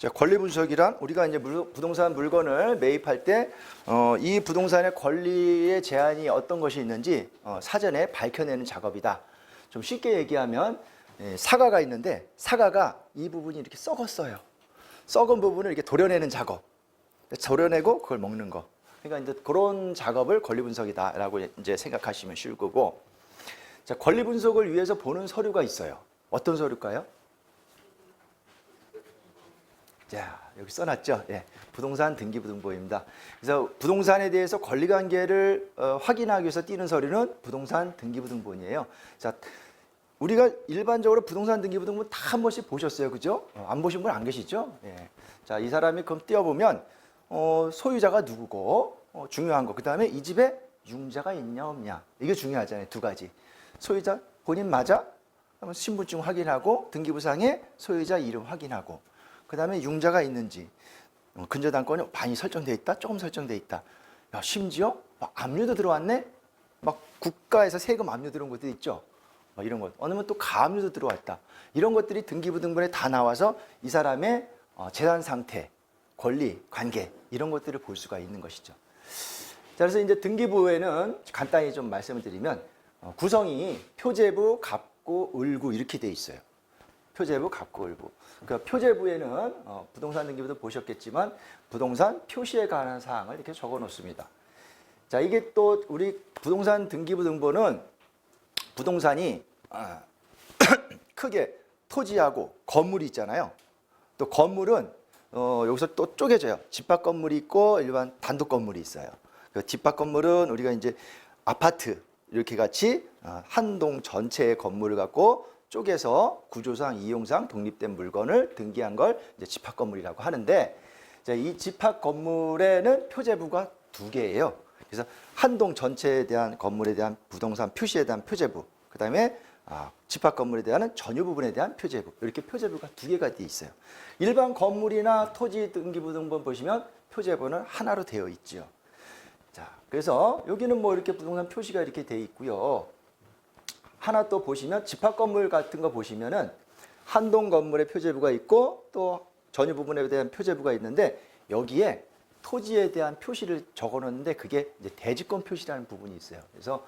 자, 권리 분석이란 우리가 이제 부동산 물건을 매입할 때 이 부동산의 권리의 제한이 어떤 것이 있는지 사전에 밝혀내는 작업이다. 좀 쉽게 얘기하면 사과가 있는데 사과가 이 부분이 이렇게 썩었어요. 썩은 부분을 이렇게 도려내는 작업. 도려내고 그걸 먹는 거. 그러니까 이제 그런 작업을 권리 분석이다라고 이제 생각하시면 쉬울 거고. 자, 권리 분석을 위해서 보는 서류가 있어요. 어떤 서류일까요? 자, 여기 써놨죠. 예, 부동산 등기부등본입니다. 그래서 부동산에 대해서 권리관계를 확인하기 위해서 띄는 서류는 부동산 등기부등본이에요. 자, 우리가 일반적으로 부동산 등기부등본 다 한 번씩 보셨어요, 그죠? 안 보신 분 안 계시죠? 예. 자, 이 사람이 그럼 띄워보면 소유자가 누구고 중요한 거. 그 다음에 이 집에 융자가 있냐 없냐. 이게 중요하잖아요. 두 가지. 소유자 본인 맞아? 그러면 신분증 확인하고 등기부상에 소유자 이름 확인하고. 그 다음에 융자가 있는지, 근저당권이 많이 설정돼 있다, 조금 설정돼 있다. 야, 심지어 막 압류도 들어왔네? 막 국가에서 세금 압류 들어온 것도 있죠. 이런 것. 어느면 또 가압류도 들어왔다. 이런 것들이 등기부등본에 다 나와서 이 사람의 재산 상태, 권리, 관계 이런 것들을 볼 수가 있는 것이죠. 자, 그래서 이제 등기부에는 간단히 좀 말씀을 드리면 구성이 표제부, 갑구, 을구 이렇게 돼 있어요. 표제부, 갑구, 을구. 그러니까 표제부에는 부동산 등기부도 보셨겠지만 부동산 표시에 관한 사항을 이렇게 적어 놓습니다. 자, 이게 또 우리 부동산 등기부등본은 부동산이 크게 토지하고 건물이 있잖아요. 또 건물은 여기서 또 쪼개져요. 집합 건물이 있고 일반 단독 건물이 있어요. 그 집합 건물은 우리가 이제 아파트 이렇게 같이 한 동 전체의 건물을 갖고 쪼개서 구조상, 이용상 독립된 물건을 등기한 걸 이제 집합 건물이라고 하는데, 이 집합 건물에는 표제부가 두 개예요. 그래서 한 동 전체에 대한 건물에 대한 부동산 표시에 대한 표제부, 그 다음에 집합 건물에 대한 전유 부분에 대한 표제부, 이렇게 표제부가 두 개가 돼 있어요. 일반 건물이나 토지 등기부등본 보시면 표제부는 하나로 되어 있죠. 자, 그래서 여기는 뭐 이렇게 부동산 표시가 이렇게 돼 있고요. 하나 또 보시면 집합 건물 같은 거 보시면은 한 동 건물에 표제부가 있고 또 전유 부분에 대한 표제부가 있는데 여기에 토지에 대한 표시를 적어 놓는데 그게 이제 대지권 표시라는 부분이 있어요. 그래서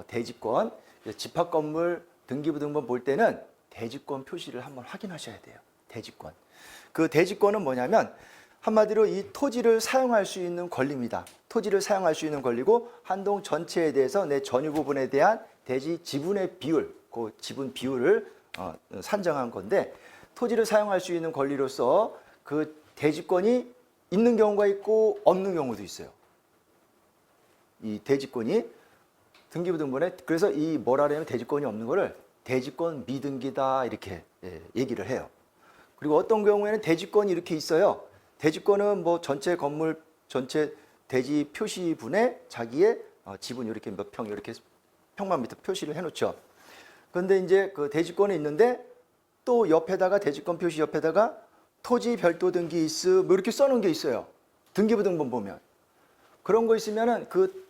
대지권, 집합 건물 등기부등본 볼 때는 대지권 표시를 한번 확인하셔야 돼요. 대지권. 그 대지권은 뭐냐면 한마디로 이 토지를 사용할 수 있는 권리입니다. 토지를 사용할 수 있는 권리고 한 동 전체에 대해서 내 전유 부분에 대한 대지 지분의 비율, 그 지분 비율을 산정한 건데 토지를 사용할 수 있는 권리로서 그 대지권이 있는 경우가 있고 없는 경우도 있어요. 이 대지권이 등기부등본에 그래서 이 뭐라 그러냐면 대지권이 없는 거를 대지권 미등기다 이렇게 얘기를 해요. 그리고 어떤 경우에는 대지권이 이렇게 있어요. 대지권은 뭐 전체 건물 전체 대지 표시분에 자기의 지분 이렇게 몇 평 이렇게 평방미터 표시를 해놓죠. 그런데 이제 그 대지권이 있는데 또 옆에다가 대지권 표시 옆에다가 토지 별도 등기 있으 뭐 이렇게 써놓은 게 있어요. 등기부등본 보면 그런 거 있으면은 그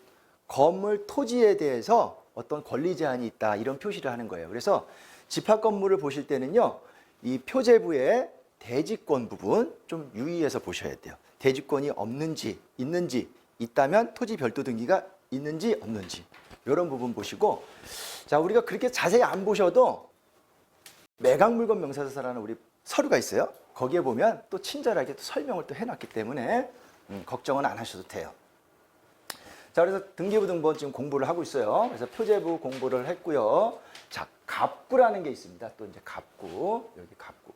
건물 토지에 대해서 어떤 권리 제한이 있다 이런 표시를 하는 거예요. 그래서 집합 건물을 보실 때는요, 이 표제부의 대지권 부분 좀 유의해서 보셔야 돼요. 대지권이 없는지 있는지 있다면 토지 별도 등기가 있는지 없는지 이런 부분 보시고, 자, 우리가 그렇게 자세히 안 보셔도 매각물건 명사서라는 우리 서류가 있어요. 거기에 보면 또 친절하게 또 설명을 또 해놨기 때문에 걱정은 안 하셔도 돼요. 자, 그래서 등기부등본 지금 공부를 하고 있어요. 그래서 표제부 공부를 했고요. 자, 갑구라는 게 있습니다. 또 이제 갑구, 여기 갑구.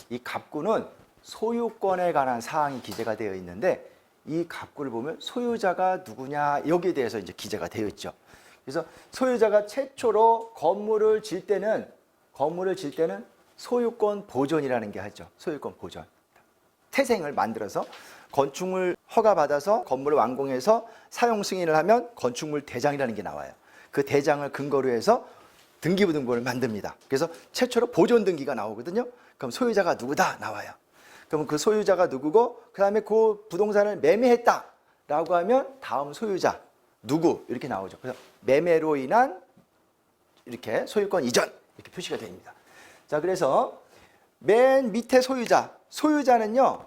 이 갑구는 소유권에 관한 사항이 기재가 되어 있는데 이 갑구를 보면 소유자가 누구냐 여기에 대해서 이제 기재가 되어 있죠. 그래서 소유자가 최초로 건물을 질 때는 소유권 보존이라는 게 하죠. 소유권 보존. 태생을 만들어서 건축물 허가받아서 건물을 완공해서 사용 승인을 하면 건축물 대장이라는 게 나와요. 그 대장을 근거로 해서 등기부등본을 만듭니다. 그래서 최초로 보존 등기가 나오거든요. 그럼 소유자가 누구다 나와요. 그럼 그 소유자가 누구고 그 다음에 그 부동산을 매매했다라고 하면 다음 소유자 누구 이렇게 나오죠. 그래서 매매로 인한 이렇게 소유권 이전 이렇게 표시가 됩니다. 자, 그래서 맨 밑에 소유자는요,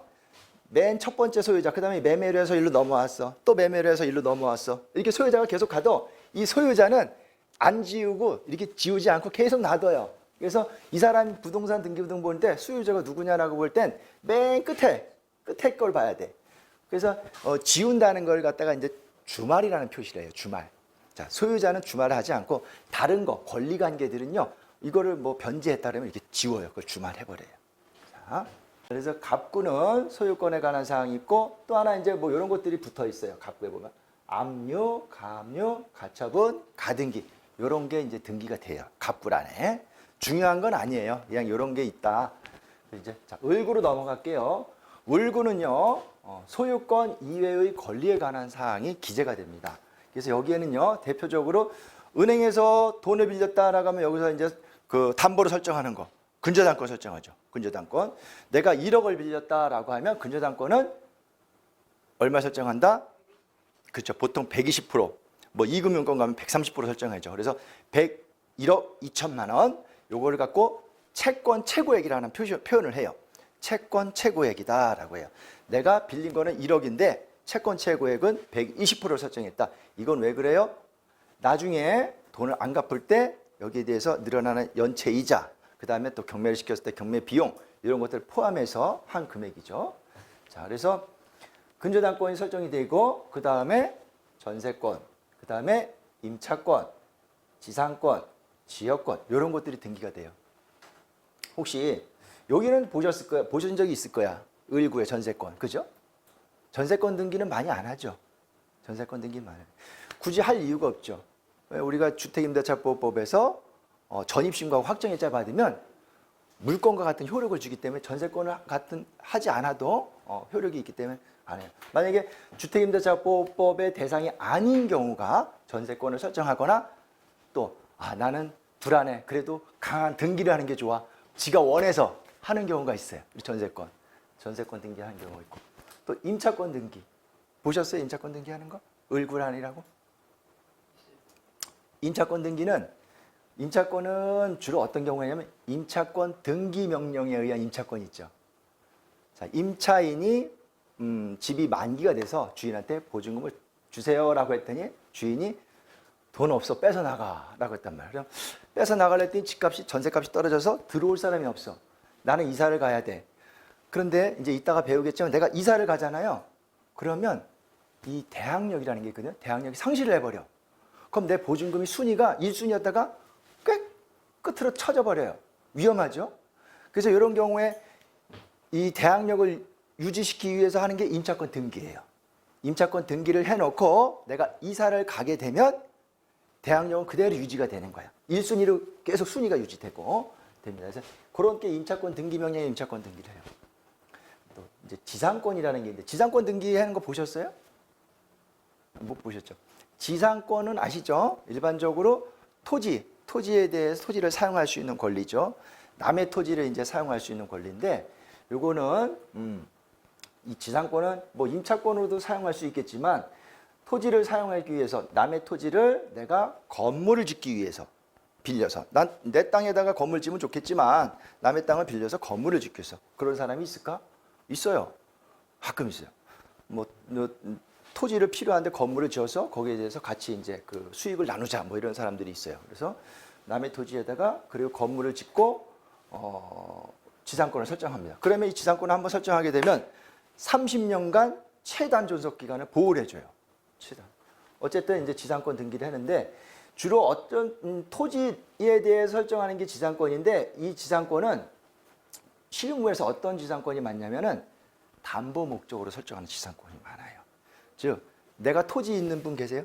맨 첫 번째 소유자, 그 다음에 매매로 해서 일로 넘어왔어. 또 매매로 해서 일로 넘어왔어. 이렇게 소유자가 계속 가도 이 소유자는 안 지우고 이렇게 지우지 않고 계속 놔둬요. 그래서 이 사람이 부동산 등기부등 볼 때 소유자가 누구냐라고 볼 땐 맨 끝에 걸 봐야 돼. 그래서 지운다는 걸 갖다가 이제 주말이라는 표시를 해요. 주말. 자, 소유자는 주말을 하지 않고 다른 거, 권리관계들은요. 이거를 뭐 변제했다 그러면 이렇게 지워요. 그걸 주말해버려요. 자, 그래서 갑구는 소유권에 관한 사항이 있고 또 하나 이제 뭐 이런 것들이 붙어 있어요. 갑구에 보면 압류, 가압류, 가처분, 가등기 이런 게 이제 등기가 돼요. 갑구란에. 중요한 건 아니에요. 그냥 이런 게 있다. 이제 자, 을구로 넘어갈게요. 을구는요. 소유권 이외의 권리에 관한 사항이 기재가 됩니다. 그래서 여기에는요. 대표적으로 은행에서 돈을 빌렸다라고 하면 여기서 이제 그 담보를 설정하는 거. 근저당권 설정하죠. 근저당권. 내가 1억을 빌렸다라고 하면 근저당권은 얼마 설정한다? 그렇죠. 보통 120%. 뭐 이금융권 가면 130% 설정하죠. 그래서 101억 2천만 원. 요거를 갖고 채권 최고액이라는 표현을 해요. 채권 최고액이다라고 해요. 내가 빌린 거는 1억인데 채권 최고액은 120%를 설정했다. 이건 왜 그래요? 나중에 돈을 안 갚을 때 여기에 대해서 늘어나는 연체 이자, 그 다음에 또 경매를 시켰을 때 경매 비용 이런 것들을 포함해서 한 금액이죠. 자, 그래서 근저당권이 설정이 되고 그 다음에 전세권, 그 다음에 임차권, 지상권, 지역권 이런 것들이 등기가 돼요. 혹시 여기는 보셨을 거야, 보신 적이 있을 거야. 을구의 전세권, 그죠? 전세권 등기는 많이 안 하죠. 전세권 등기 많아요. 굳이 할 이유가 없죠. 우리가 주택임대차보호법에서 전입신고하고 확정일자 받으면 물권과 같은 효력을 주기 때문에 전세권을 하지 않아도 효력이 있기 때문에 안 해요. 만약에 주택임대차보호법의 대상이 아닌 경우가 전세권을 설정하거나 또 나는 불안해. 그래도 강한 등기를 하는 게 좋아. 지가 원해서 하는 경우가 있어요. 우리 전세권 등기하는 경우가 있고. 또 임차권 등기. 보셨어요? 임차권 등기하는 거? 을구란이라고? 임차권은 주로 어떤 경우냐면 임차권 등기 명령에 의한 임차권이 있죠. 자, 임차인이 집이 만기가 돼서 주인한테 보증금을 주세요라고 했더니 주인이 돈 없어 뺏어나가라고 했단 말이에요. 그럼 뺏어나가려 했더니 집값이 전세값이 떨어져서 들어올 사람이 없어. 나는 이사를 가야 돼. 그런데 이제 이따가 배우겠지만 내가 이사를 가잖아요. 그러면 이 대항력이라는 게 있거든요. 대항력이 상실을 해버려. 그럼 내 보증금이 순위가 1순위였다가 꽤 끝으로 쳐져버려요. 위험하죠. 그래서 이런 경우에 이 대항력을 유지시키기 위해서 하는 게 임차권 등기예요. 임차권 등기를 해놓고 내가 이사를 가게 되면 대항력은 그대로 유지가 되는 거야. 1순위로 계속 순위가 유지되고 됩니다. 그래서 그런 게 임차권 등기 명령에 임차권 등기를 해요. 또 이제 지상권이라는 게 있는데 지상권 등기하는 거 보셨어요? 못 보셨죠? 지상권은 아시죠? 일반적으로 토지에 대해서 토지를 사용할 수 있는 권리죠. 남의 토지를 이제 사용할 수 있는 권리인데 요거는 이 지상권은 뭐 임차권으로도 사용할 수 있겠지만 토지를 사용하기 위해서 남의 토지를 내가 건물을 짓기 위해서 빌려서 난 내 땅에다가 건물 짓면 좋겠지만 남의 땅을 빌려서 건물을 짓기 위해서 그런 사람이 있을까? 있어요. 가끔 있어요. 뭐 토지를 필요한데 건물을 지어서 거기에 대해서 같이 이제 그 수익을 나누자 뭐 이런 사람들이 있어요. 그래서 남의 토지에다가 그리고 건물을 짓고 지상권을 설정합니다. 그러면 이 지상권을 한번 설정하게 되면 30년간 최단 존속 기간을 보호를 해줘요. 최단. 어쨌든 이제 지상권 등기를 하는데 주로 어떤 토지에 대해 설정하는 게 지상권인데 이 지상권은 실무에서 어떤 지상권이 많냐면은 담보 목적으로 설정하는 지상권이 많아요. 즉 내가 토지 있는 분 계세요?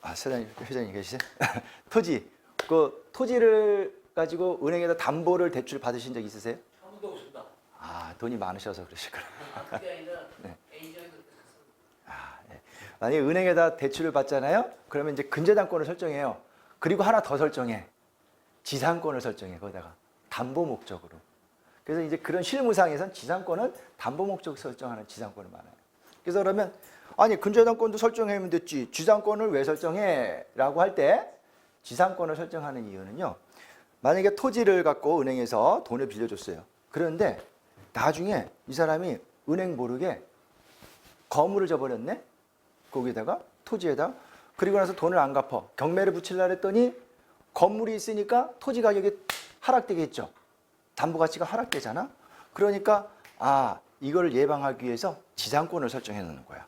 회장님 계시세요? 그 토지를 가지고 은행에다 담보를 대출 받으신 적 있으세요? 한 번도 없습니다. 돈이 많으셔서 그러시구나. 그게 아니라 네. A지역에서 네. 만약에 은행에다 대출을 받잖아요. 그러면 이제 근저당권을 설정해요. 그리고 하나 더 설정해. 지상권을 설정해. 거기다가 담보 목적으로. 그래서 이제 그런 실무상에선 지상권은 담보 목적 설정하는 지상권이 많아요. 그래서 그러면 아니 근저당권도 설정하면 됐지. 지상권을 왜 설정해? 라고 할 때 지상권을 설정하는 이유는요. 만약에 토지를 갖고 은행에서 돈을 빌려줬어요. 그런데 나중에 이 사람이 은행 모르게 거물을 져버렸네. 거기에다가 토지에다. 그리고 나서 돈을 안 갚아. 경매를 붙이려고 했더니 건물이 있으니까 토지 가격이 하락되겠죠. 담보 가치가 하락되잖아. 그러니까 이걸 예방하기 위해서 지상권을 설정해 놓는 거야.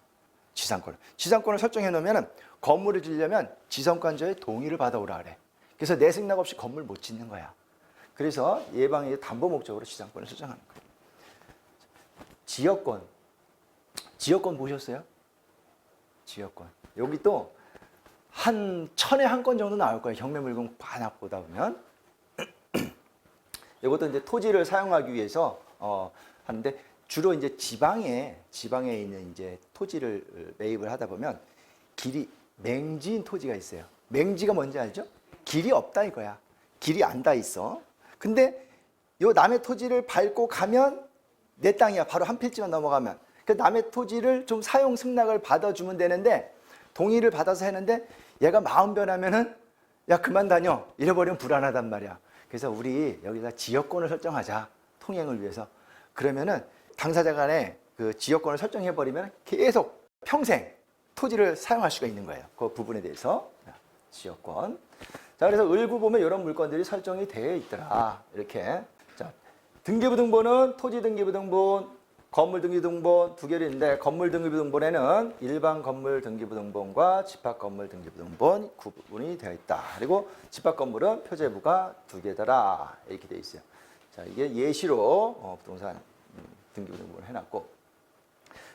지상권을 설정해 놓으면 건물을 지으려면 지상권자의 동의를 받아오라 그래. 그래서 내 승낙 없이 건물 못 짓는 거야. 그래서 예방의 담보 목적으로 지상권을 설정하는 거예요. 지역권 보셨어요? 지역권. 여기 또 한 1000에 한 건 정도 나올 거예요. 경매물건 반합 보다 보면. 이것도 이제 토지를 사용하기 위해서 하는데 주로 이제 지방에 있는 이제 토지를 매입을 하다 보면 길이 맹지인 토지가 있어요. 맹지가 뭔지 알죠? 길이 없다 이거야. 길이 안 다 있어. 근데 요 남의 토지를 밟고 가면 내 땅이야. 바로 한 필지만 넘어가면. 그 남의 토지를 좀 사용 승낙을 받아주면 되는데 동의를 받아서 했는데 얘가 마음 변하면은 야 그만 다녀 이래버리면 불안하단 말이야. 그래서 우리 여기다 지역권을 설정하자. 통행을 위해서. 그러면은 당사자 간에 그 지역권을 설정해버리면 계속 평생 토지를 사용할 수가 있는 거예요. 그 부분에 대해서. 지역권. 자, 그래서 을구 보면 이런 물건들이 설정이 되어 있더라. 이렇게. 자, 등기부등본은 토지 등기부등본, 건물 등기부등본 두 개로 있는데 건물 등기부등본에는 일반 건물 등기부등본과 집합 건물 등기부등본 구분이 되어 있다. 그리고 집합 건물은 표제부가 두 개더라. 이렇게 되어 있어요. 자, 이게 예시로 부동산 등기부등본을 해놨고.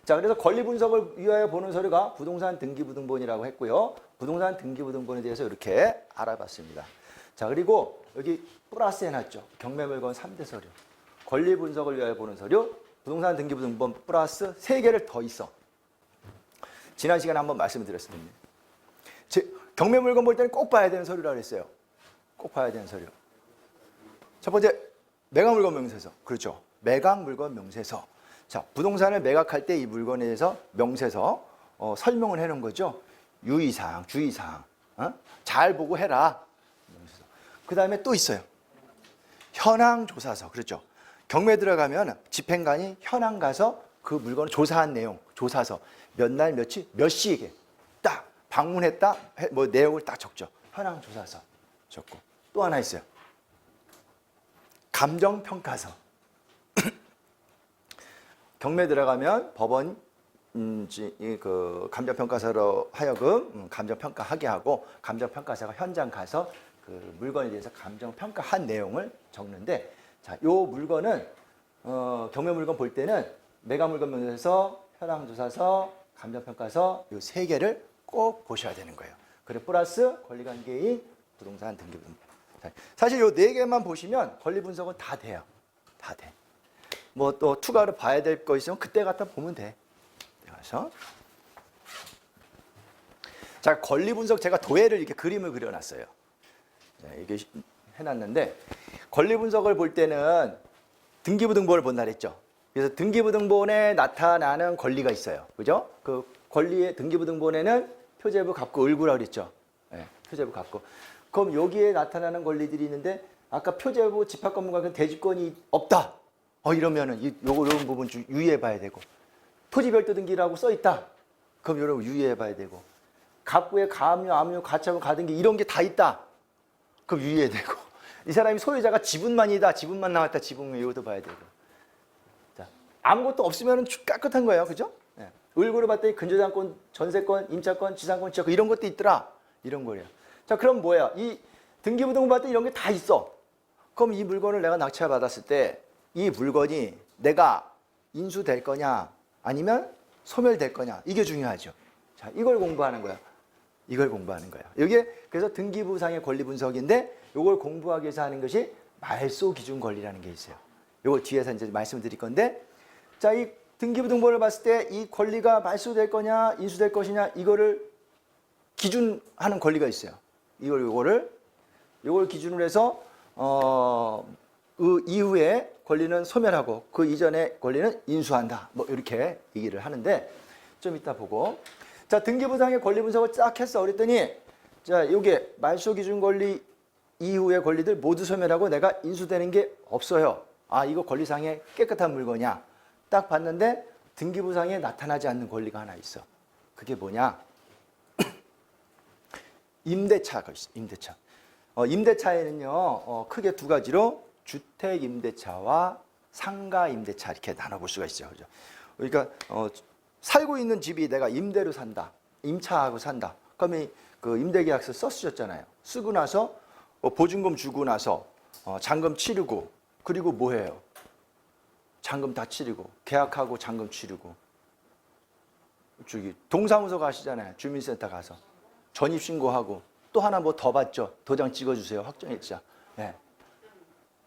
자, 그래서 권리 분석을 위하여 보는 서류가 부동산 등기부등본이라고 했고요. 부동산 등기부등본에 대해서 이렇게 알아봤습니다. 자, 그리고 여기 플러스 해놨죠. 경매물건 3대 서류. 권리 분석을 위하여 보는 서류, 부동산 등기부등본 플러스 3개를 더 있어. 지난 시간에 한번 말씀을 드렸습니다. 경매물건 볼 때는 꼭 봐야 되는 서류라고 했어요. 꼭 봐야 되는 서류. 첫 번째, 매각물건 명세서. 그렇죠. 매각물건 명세서. 자, 부동산을 매각할 때 이 물건에 대해서 명세서 설명을 해놓은 거죠. 유의사항, 주의사항. 잘 보고 해라. 그 다음에 또 있어요. 현황조사서. 그렇죠. 경매 들어가면 집행관이 현황 가서 그 물건을 조사한 내용, 조사서. 몇 날, 며칠, 몇 시에 딱 방문했다. 뭐 내용을 딱 적죠. 현황조사서 적고. 또 하나 있어요. 감정평가서. 경매 들어가면 법원 그 감정평가사로 하여금 감정평가하게 하고 감정평가사가 현장 가서 그 물건에 대해서 감정평가한 내용을 적는데 자, 요 물건은 경매 물건 볼 때는 매각물건 명세서, 현황조사서, 감정평가서 요 3개를 꼭 보셔야 되는 거예요. 그리고 플러스 권리관계인 부동산 등기부등본. 사실 요 4개만 보시면 권리 분석은 다 돼요. 다 돼. 뭐 또 추가로 봐야 될 거 있으면 그때 갖다 보면 돼. 그래서 자, 권리 분석 제가 도해를 이렇게 그림을 그려놨어요. 이게 해놨는데 권리 분석을 볼 때는 등기부등본을 본다 그랬죠. 그래서 등기부등본에 나타나는 권리가 있어요. 그죠? 그 권리의 등기부등본에는 표제부 갑구 을구라고 그랬죠. 네, 표제부 갑구. 그럼 여기에 나타나는 권리들이 있는데 아까 표제부 집합건물과 대지권이 없다. 이러면은 이런 부분 유의해 봐야 되고 토지별도 등기라고 써 있다. 그럼 이런 거 유의해 봐야 되고 갑구에 가압류, 압류, 가처분, 가등기 이런 게 다 있다. 그럼 유의해야 되고 이 사람이 소유자가 지분만이다. 지분만 나왔다. 지분 이것도 봐야 되고. 자, 아무것도 없으면은 깨끗한 거예요. 그죠? 네. 을구를 봤더니 근저당권, 전세권, 임차권, 지상권, 지역권 이런 것도 있더라. 이런 거예요. 자, 그럼 뭐야? 이 등기부등본 봤더니 이런 게 다 있어. 그럼 이 물건을 내가 낙찰 받았을 때 이 물건이 내가 인수될 거냐 아니면 소멸될 거냐 이게 중요하죠. 자, 이걸 공부하는 거야. 이걸 공부하는 거야. 이게 그래서 등기부상의 권리 분석인데 이걸 공부하기 위해서 하는 것이 말소 기준 권리라는 게 있어요. 이걸 뒤에서 이제 말씀을 드릴 건데 자, 이 등기부등본을 봤을 때 이 권리가 말소될 거냐 인수될 것이냐 이거를 기준하는 권리가 있어요. 이걸 기준으로 해서 그 이후에 권리는 소멸하고 그 이전에 권리는 인수한다. 뭐 이렇게 얘기를 하는데 좀 이따 보고 자, 등기부상의 권리 분석을 쫙 했어. 그랬더니 자, 이게 말소 기준 권리 이후의 권리들 모두 소멸하고 내가 인수되는 게 없어요. 아, 이거 권리상에 깨끗한 물건이야. 딱 봤는데 등기부상에 나타나지 않는 권리가 하나 있어. 그게 뭐냐? 임대차가 있어. 임대차. 임대차에는요, 크게 두 가지로 주택 임대차와 상가 임대차 이렇게 나눠볼 수가 있죠. 그죠? 그러니까 살고 있는 집이 내가 임대로 산다. 임차하고 산다. 그러면 그 임대계약서 쓰셨잖아요. 쓰고 나서 보증금 주고 나서 잔금 치르고 그리고 뭐 해요? 잔금 다 치르고 계약하고 잔금 치르고 저기 동사무소 가시잖아요. 주민센터 가서 전입신고하고 또 하나 뭐 더 받죠. 도장 찍어주세요. 확정일자. 네.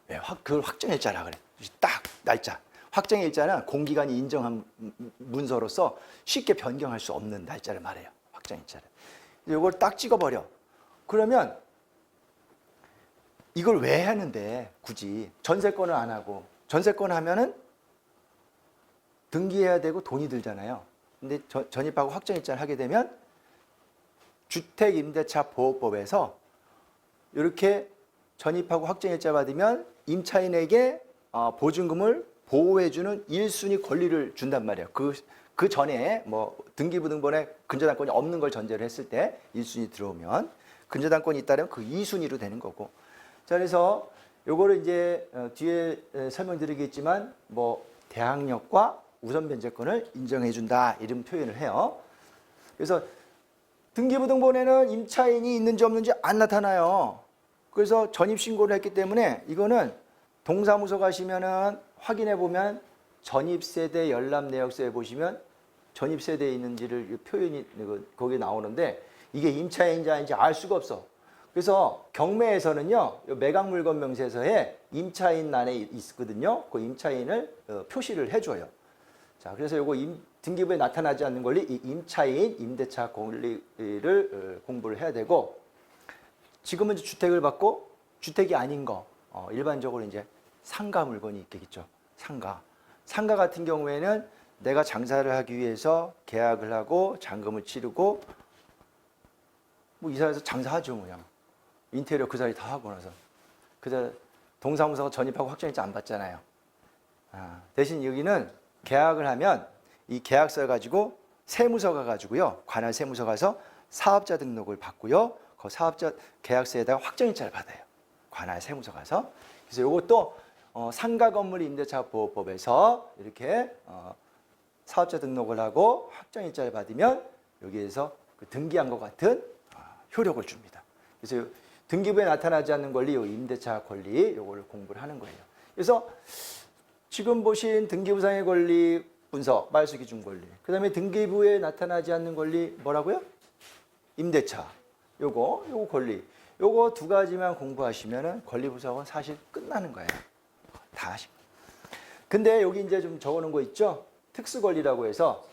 네, 그걸 확정일자라 그래. 딱 날짜. 확정일자는 공기관이 인정한 문서로서 쉽게 변경할 수 없는 날짜를 말해요. 확정일자를. 이걸 딱 찍어버려. 그러면 이걸 왜 하는데 굳이 전세권을 안 하고 전세권 하면은 등기해야 되고 돈이 들잖아요. 근데 전입하고 확정일자를 하게 되면 주택임대차보호법에서 이렇게 전입하고 확정일자 받으면 임차인에게 보증금을 보호해주는 1순위 권리를 준단 말이에요. 그 전에 뭐 등기부등본에 근저당권이 없는 걸 전제로 했을 때 1순위 들어오면 근저당권이 있다면 그 2순위로 되는 거고. 자, 그래서 요거를 이제 뒤에 설명드리겠지만 뭐 대항력과 우선 변제권을 인정해 준다 이런 표현을 해요. 그래서 등기부등본에는 임차인이 있는지 없는지 안 나타나요. 그래서 전입신고를 했기 때문에 이거는 동사무소 가시면은 확인해 보면 전입세대 열람내역서에 보시면 전입세대에 있는지를 표현이 거기에 나오는데 이게 임차인인지 아닌지 알 수가 없어. 그래서 경매에서는요, 매각물건 명세서에 임차인欄에 있거든요. 그 임차인을 표시를 해줘요. 자, 그래서 요거 등기부에 나타나지 않는 권리, 이 임차인 임대차 권리를 공부를 해야 되고, 지금은 주택을 받고 주택이 아닌 거, 일반적으로 이제 상가 물건이 있겠죠. 상가 같은 경우에는 내가 장사를 하기 위해서 계약을 하고 잔금을 치르고 뭐 이사해서 장사하죠, 그냥. 인테리어 그 자리 다 하고 나서. 그래서 동사무소가 전입하고 확정일자 안 받잖아요. 대신 여기는 계약을 하면 이 계약서 가지고 세무서 가가지고요. 관할 세무서 가서 사업자 등록을 받고요. 그 사업자 계약서에다가 확정일자를 받아요. 관할 세무서 가서. 그래서 이것도 상가 건물 임대차 보호법에서 이렇게 사업자 등록을 하고 확정일자를 받으면 여기에서 그 등기한 것 같은 효력을 줍니다. 그래서 등기부에 나타나지 않는 권리, 이 임대차 권리, 이거를 공부를 하는 거예요. 그래서 지금 보신 등기부상의 권리 분석, 말소기준 권리. 그 다음에 등기부에 나타나지 않는 권리 뭐라고요? 임대차. 요거 권리. 요거 두 가지만 공부하시면은 권리 분석은 사실 끝나는 거예요. 다 하시고. 근데 여기 이제 좀 적어놓은 거 있죠? 특수 권리라고 해서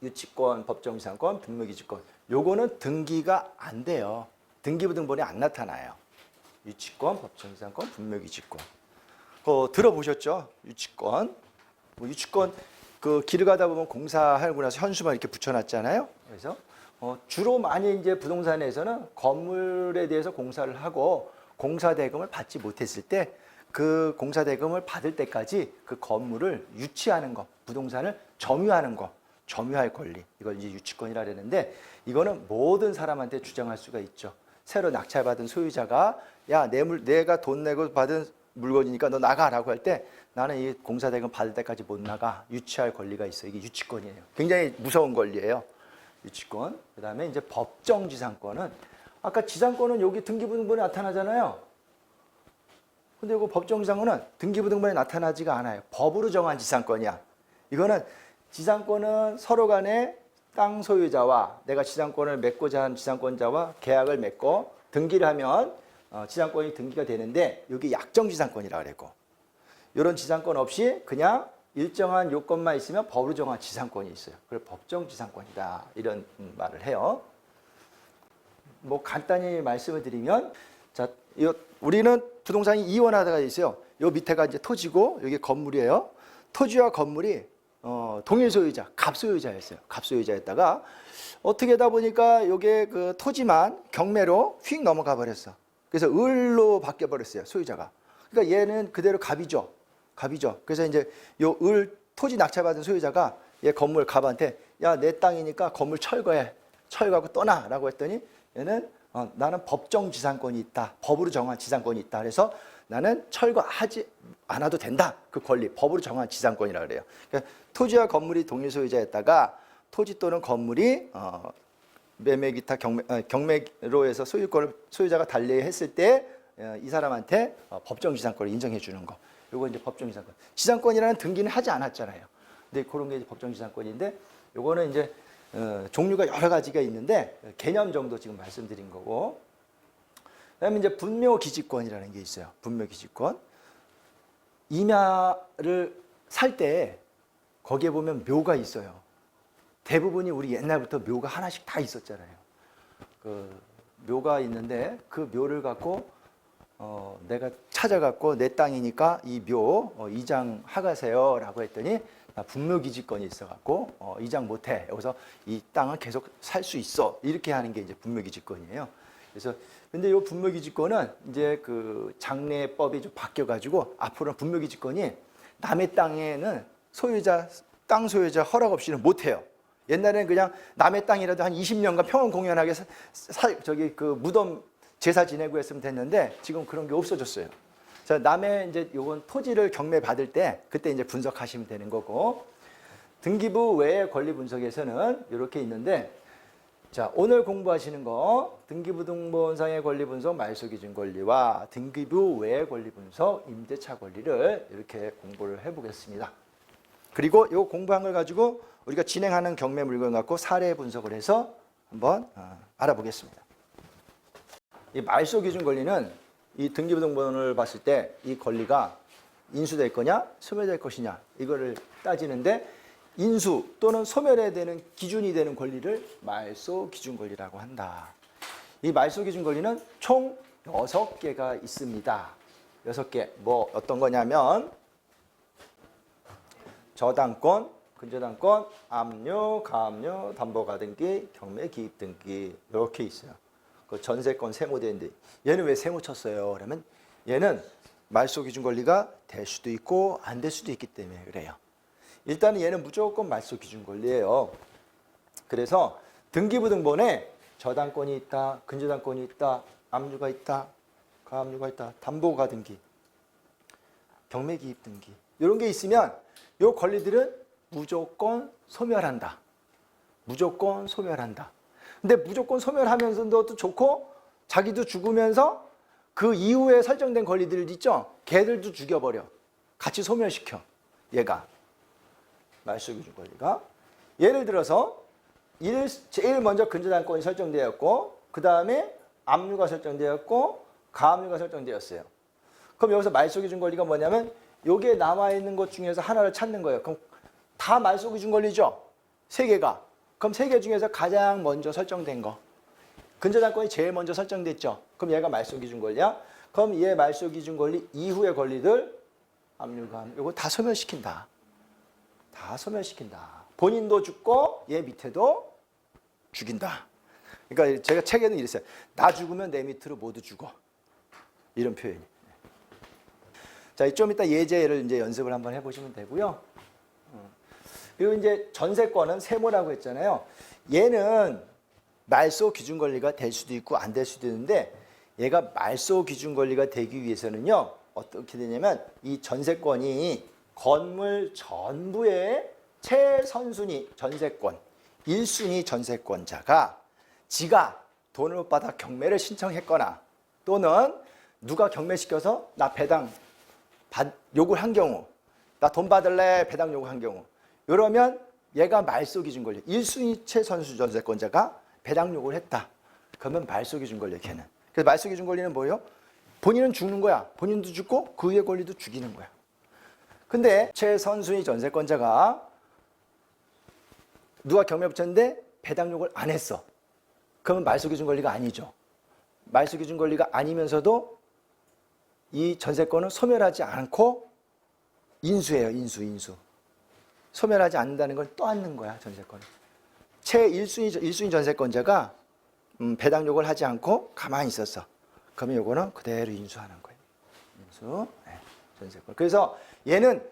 유치권, 법정지상권, 분묘기지권. 요거는 등기가 안 돼요. 등기부등본에 안 나타나요. 유치권, 법정지상권, 분묘기지권. 들어보셨죠? 유치권. 뭐 유치권 그 길을 가다 보면 공사하고 나서 현수막 이렇게 붙여놨잖아요. 그래서 주로 많이 이제 부동산에서는 건물에 대해서 공사를 하고 공사 대금을 받지 못했을 때 그 공사 대금을 받을 때까지 그 건물을 유치하는 거, 부동산을 점유하는 거, 점유할 권리. 이걸 이제 유치권이라 그러는데 이거는 모든 사람한테 주장할 수가 있죠. 새로 낙찰받은 소유자가 야, 내가 돈 내고 받은 물건이니까 너 나가라고 할 때 나는 이 공사 대금 받을 때까지 못 나가. 유치할 권리가 있어요. 이게 유치권이에요. 굉장히 무서운 권리예요. 유치권. 그다음에 이제 법정지상권은 아까 지상권은 여기 등기부등본에 나타나잖아요. 근데 이거 법정지상권은 등기부등본에 나타나지가 않아요. 법으로 정한 지상권이야. 이거는 지상권은 서로 간에 땅 소유자와 내가 지상권을 맺고자 한 지상권자와 계약을 맺고 등기를 하면 지상권이 등기가 되는데 여기 약정지상권이라고 그랬고 이런 지상권 없이 그냥 일정한 요건만 있으면 법으로 정한 지상권이 있어요. 그래서 법정지상권이다 이런 말을 해요. 뭐 간단히 말씀을 드리면 자, 우리는 부동산이 이원화가 있어요. 요 밑에가 이제 토지고 여기 건물이에요. 토지와 건물이 동일 소유자, 갑소유자였어요. 갑소유자였다가 어떻게 하다 보니까 요게 그 토지만 경매로 휙 넘어가 버렸어. 그래서 을로 바뀌어 버렸어요. 소유자가. 그러니까 얘는 그대로 갑이죠. 갑이죠. 그래서 이제 요 토지 낙찰받은 소유자가 얘 건물 갑한테 야, 내 땅이니까 건물 철거해. 철거하고 떠나라고 했더니 얘는 나는 법정 지상권이 있다. 법으로 정한 지상권이 있다. 그래서 나는 철거하지 않아도 된다. 그 권리, 법으로 정한 지상권이라 그래요. 그러니까 토지와 건물이 동일 소유자였다가 토지 또는 건물이 매매 기타 경매로 해서 소유자가 달리했을 때 이 사람한테 법정 지상권을 인정해 주는 거. 요거 이제 법정 지상권. 지상권이라는 등기는 하지 않았잖아요. 근데 그런 게 이제 법정 지상권인데 요거는 이제 종류가 여러 가지가 있는데 개념 정도 지금 말씀드린 거고. 그다음에 이제 분묘기지권이라는 게 있어요. 분묘기지권. 임야를 살 때 거기에 보면 묘가 있어요. 대부분이 우리 옛날부터 묘가 하나씩 다 있었잖아요. 그 묘가 있는데 그 묘를 갖고 내가 찾아갖고 내 땅이니까 이 묘 이장하가세요라고 했더니 나 분묘기지권이 있어갖고 이장 못해. 여기서 이 땅을 계속 살 수 있어. 이렇게 하는 게 이제 분묘기지권이에요. 그래서 근데 이 분묘기지권은 이제 그 장례법이 좀 바뀌어가지고 앞으로는 분묘기지권이 남의 땅에는 땅 소유자 허락 없이는 못해요. 옛날에는 그냥 남의 땅이라도 한 20년간 평온 공연하게 그 무덤 제사 지내고 했으면 됐는데 지금 그런 게 없어졌어요. 자, 남의 이제 요건 토지를 경매 받을 때 그때 이제 분석하시면 되는 거고, 등기부 외의 권리 분석에서는 이렇게 있는데, 자, 오늘 공부하시는 거 등기부 등본상의 권리 분석, 말소 기준 권리와 등기부 외의 권리 분석, 임대차 권리를 이렇게 공부를 해보겠습니다. 그리고 이 공부한 걸 가지고 우리가 진행하는 경매 물건 갖고 사례 분석을 해서 한번 알아보겠습니다. 이 말소 기준 권리는 이 등기부 등본을 봤을 때 이 권리가 인수될 거냐 소멸될 것이냐 이거를 따지는데, 인수 또는 소멸해야 되는 기준이 되는 권리를 말소 기준 권리라고 한다. 이 말소 기준 권리는 총 6개가 있습니다. 6개. 뭐 어떤 거냐면 저당권, 근저당권, 압류, 가압류, 담보가등기, 경매 기입 등기 이렇게 있어요. 그 전세권 세무대인데 얘는 왜 세무 쳤어요? 그러면 얘는 말소 기준 권리가 될 수도 있고 안 될 수도 있기 때문에 그래요. 일단은 얘는 무조건 말소 기준 권리예요. 그래서 등기부 등본에 저당권이 있다, 근저당권이 있다, 압류가 있다, 가압류가 있다, 담보가 등기, 경매 기입 등기 이런 게 있으면 이 권리들은 무조건 소멸한다. 무조건 소멸한다. 근데 무조건 소멸하면서도 좋고 자기도 죽으면서 그 이후에 설정된 권리들 있죠? 걔들도 죽여버려. 같이 소멸시켜. 얘가. 말소 기준 권리가. 예를 들어서 제일 먼저 근저당권이 설정되었고 그 다음에 압류가 설정되었고 가압류가 설정되었어요. 그럼 여기서 말소 기준 권리가 뭐냐면 여기에 남아있는 것 중에서 하나를 찾는 거예요. 그럼 다 말소 기준 권리죠? 3개가. 그럼 3개 중에서 가장 먼저 설정된 거. 근저당권이 제일 먼저 설정됐죠? 그럼 얘가 말소 기준 권리야? 그럼 얘 말소 기준 권리 이후의 권리들 압류가 이거 다 소멸시킨다. 다 소멸시킨다. 본인도 죽고 얘 밑에도 죽인다. 그러니까 제가 책에는 이랬어요. 나 죽으면 내 밑으로 모두 죽어. 이런 표현이. 자, 좀 이따 예제를 이제 연습을 한번 해보시면 되고요. 그리고 이제 전세권은 세무라고 했잖아요. 얘는 말소 기준 권리가 될 수도 있고 안 될 수도 있는데 얘가 말소 기준 권리가 되기 위해서는요. 어떻게 되냐면 이 전세권이 건물 전부의 최선순위 전세권, 1순위 전세권자가 지가 돈을 못 받아 경매를 신청했거나 또는 누가 경매시켜서 나 배당 요구를 한 경우, 나 돈 받을래 배당 요구한 경우, 이러면 얘가 말소 기준 권리, 1순위 최선수 전세권자가 배당 요구를 했다. 그러면 말소 기준 권리야, 걔는. 그래서 말소 기준 권리는 뭐예요? 본인은 죽는 거야. 본인도 죽고 그 위의 권리도 죽이는 거야. 근데 최선순위 전세권자가 누가 경매 붙였는데 배당 요구를 안 했어. 그러면 말소 기준 권리가 아니죠. 말소 기준 권리가 아니면서도 이 전세권은 소멸하지 않고 인수예요. 인수. 소멸하지 않는다는 걸 떠안는 거야, 전세권. 최1순위 전세권자가 배당 요구를 하지 않고 가만히 있었어. 그러면 요거는 그대로 인수하는 거예요. 인수. 네. 전세권. 그래서 얘는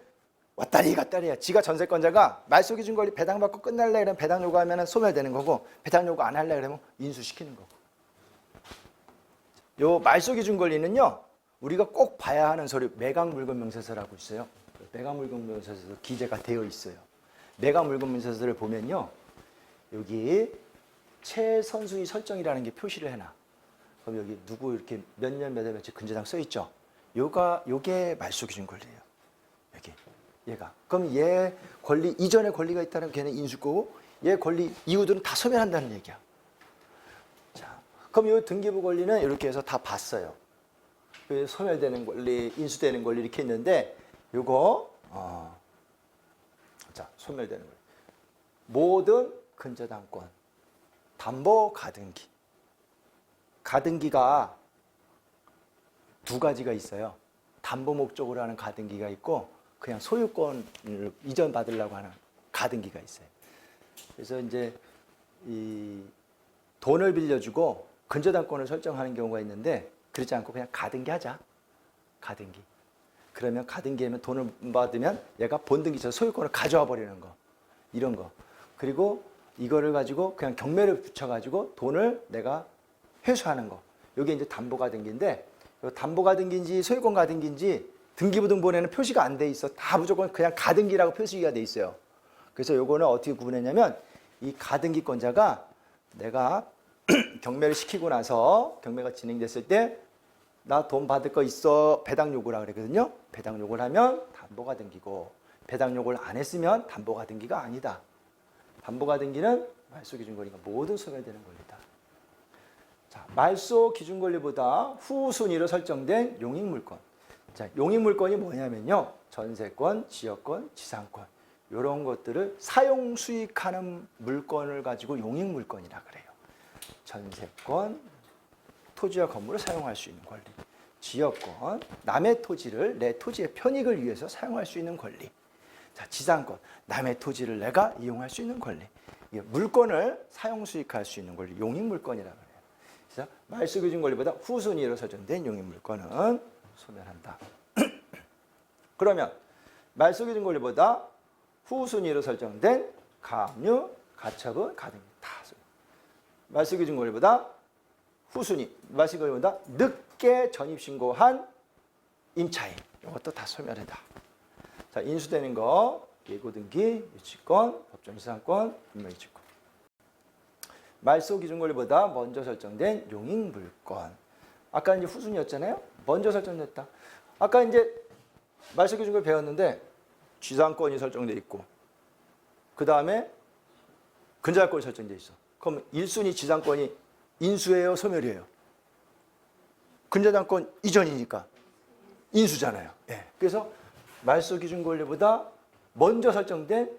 왔다리 갔다리야. 지가 전세권자가 말소 기준 권리 배당받고 끝날래 그러면 배당 요구하면 소멸되는 거고, 배당 요구 안 할래 그러면 인수시키는 거고. 요 말소 기준 권리는요, 우리가 꼭 봐야 하는 서류 매각 물건 명세서라고 있어요. 매각 물건 명세서도 기재가 되어 있어요. 매각 물건 명세서를 보면요, 여기 최선수의 설정이라는 게 표시를 해놔. 그럼 여기 누구 이렇게 몇 년 몇 월 며칠 근저당 써 있죠. 요게 말소 기준 권리예요. 여기 얘가. 그럼 얘 권리 이전에 권리가 있다는 걔는 인수거고, 얘 권리 이후들은 다 소멸한다는 얘기야. 자, 그럼 요 등기부 권리는 이렇게 해서 다 봤어요. 소멸되는 권리, 인수되는 권리 이렇게 있는데, 요거 자, 소멸되는 권리. 모든 근저당권, 담보 가등기. 가등기가 두 가지가 있어요. 담보 목적으로 하는 가등기가 있고, 그냥 소유권을 이전 받으려고 하는 가등기가 있어요. 그래서 이제 이 돈을 빌려주고 근저당권을 설정하는 경우가 있는데, 그렇지 않고 그냥 가등기 하자. 가등기. 그러면 가등기하면 돈을 받으면 얘가 본등기처럼 소유권을 가져와 버리는 거. 이런 거. 그리고 이거를 가지고 그냥 경매를 붙여가지고 돈을 내가 회수하는 거. 이게 이제 담보가등기인데, 담보가등기인지 소유권가등기인지 등기부등본에는 표시가 안 돼 있어. 다 무조건 그냥 가등기라고 표시가 돼 있어요. 그래서 요거는 어떻게 구분했냐면, 이 가등기권자가 내가 경매를 시키고 나서 경매가 진행됐을 때 나 돈 받을 거 있어 배당 요구라 그랬거든요. 배당 요구를 하면 담보가등기고, 배당 요구를 안 했으면 담보가등기가 아니다. 담보가등기는 말소 기준 권리가 모든 소멸되는 권리다. 자, 말소 기준 권리보다 후순위로 설정된 용익물권. 자, 용익물권이 뭐냐면요, 전세권, 지역권, 지상권 이런 것들을 사용 수익하는 물건을 가지고 용익물권이라 그래요. 전세권, 토지와 건물을 사용할 수 있는 권리. 지역권, 남의 토지를 내 토지의 편익을 위해서 사용할 수 있는 권리. 자, 지상권, 남의 토지를 내가 이용할 수 있는 권리. 이게 물건을 사용 수익할 수 있는 권리, 용익물권이라 그래요. 그래서 말소 기준 권리보다 후순위로 설정된 용익물권은 소멸한다. 그러면 말소 기준 권리보다 후순위로 설정된 가압류, 가처분, 가등기 다 소멸. 말소 기준 권리보다 후순위, 말소 기준 권리보다 늦게 전입신고한 임차인, 이것도 다 소멸이다. 자, 인수되는 거, 예고등기, 유치권, 법정지상권, 분명유치권. 말소 기준 권리보다 먼저 설정된 용익물권. 아까 이제 후순위였잖아요. 먼저 설정됐다. 아까 이제 말소 기준 권리 배웠는데 지상권이 설정돼 있고, 그 다음에 근저당권이 설정돼 있어. 그럼 1순위 지상권이 인수예요, 소멸이에요? 근저당권 이전이니까 인수잖아요. 예. 그래서 말소 기준 권리보다 먼저 설정된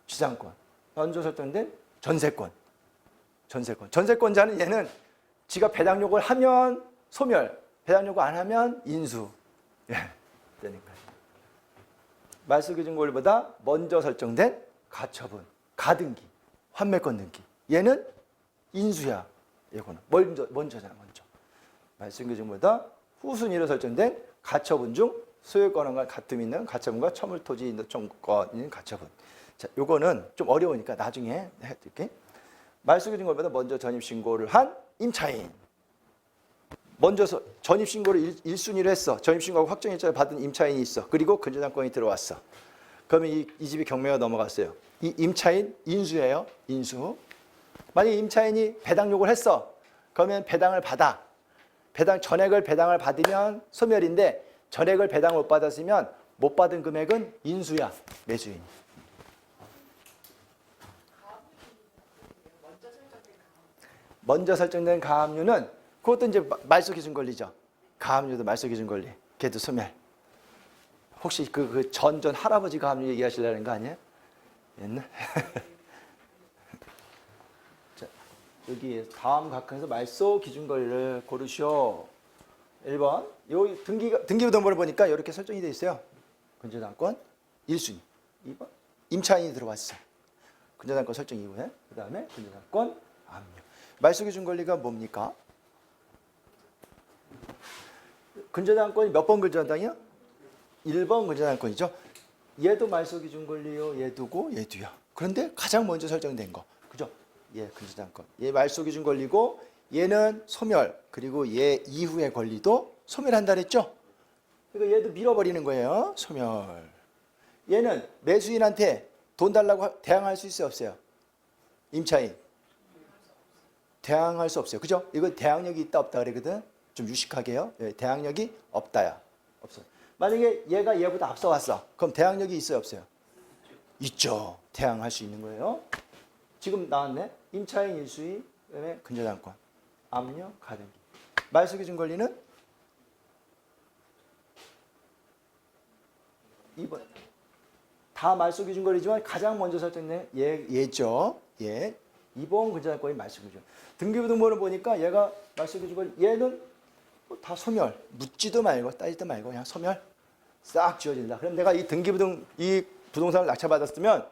지상권, 먼저 설정된 전세권. 전세권자는 얘는 지가 배당 요구를 하면 소멸, 배당 요구 안 하면 인수. 예. 되는 거예요. 말소 기준 권리보다 먼저 설정된 가처분, 가등기, 환매권 등기. 얘는 인수야. 이거는 먼저잖아, 먼저. 말소 기준보다 후순위로 설정된 가처분 중 소유권과 같음 있는 가처분과 처물토지 인도청권 있는 가처분. 자, 요거는 좀 어려우니까 나중에 해드릴게. 말소 기준 권리보다 먼저 전입 신고를 한 임차인. 먼저 전입 신고를 1순위로 했어. 전입 신고하고 확정일자를 받은 임차인이 있어. 그리고 근저당권이 들어왔어. 그러면 이 집이 경매가 넘어갔어요. 이 임차인 인수예요. 인수. 만약에 임차인이 배당 요구를 했어. 그러면 배당을 받아. 전액을 배당을 받으면 소멸인데, 전액을 배당을 못 받았으면 못 받은 금액은 인수야, 매수인. 먼저 설정된 가압류는 그것도 이제 말소 기준 권리죠. 가압류도 말소 기준 권리. 걔도 소멸. 혹시 그 전 할아버지 가압류 얘기하시려는 거 아니에요? 옛날? 여기 다음 각각에서 말소 기준 권리를 고르시오. 1번. 요 등기부등본을 보니까 이렇게 설정이 되어 있어요. 근저당권 1순위. 2번. 임차인이 들어왔어. 근저당권 설정 이후에. 그 다음에 근저당권 압류. 말소 기준 권리가 뭡니까? 근저당권이 몇 번 근저당이요? 1번 근저당권이죠. 얘도 말소기준 권리요. 얘도고 얘도요. 그런데 가장 먼저 설정된 거. 그죠? 얘 근저당권. 얘 말소기준 권리고 얘는 소멸. 그리고 얘 이후의 권리도 소멸한다 그랬죠? 그러니까 얘도 밀어버리는 거예요. 소멸. 얘는 매수인한테 돈 달라고 대항할 수 있어요? 없어요? 임차인. 대항할 수 없어요. 그죠? 이거 대항력이 있다 없다 그러거든. 좀 유식하게요. 대항력이 없다야. 없어요. 만약에 얘가 얘보다 앞서왔어. 그럼 대항력이 있어요? 없어요? 있죠. 대항할 수 있는 거예요. 지금 나왔네. 임차인 1수위, 그다음에 근저당권, 압류, 가등기. 말소기준 권리는 2번. 다 말소기준 권리지만 가장 먼저 설정된 얘죠. 얘. 2번 근저당권이 말소기준. 등기부등본을 보니까 얘가 말소기준 권리. 얘는 다 소멸. 묻지도 말고 따지도 말고 그냥 소멸. 싹 지워진다. 그럼 내가 이 이 부동산을 낙찰받았으면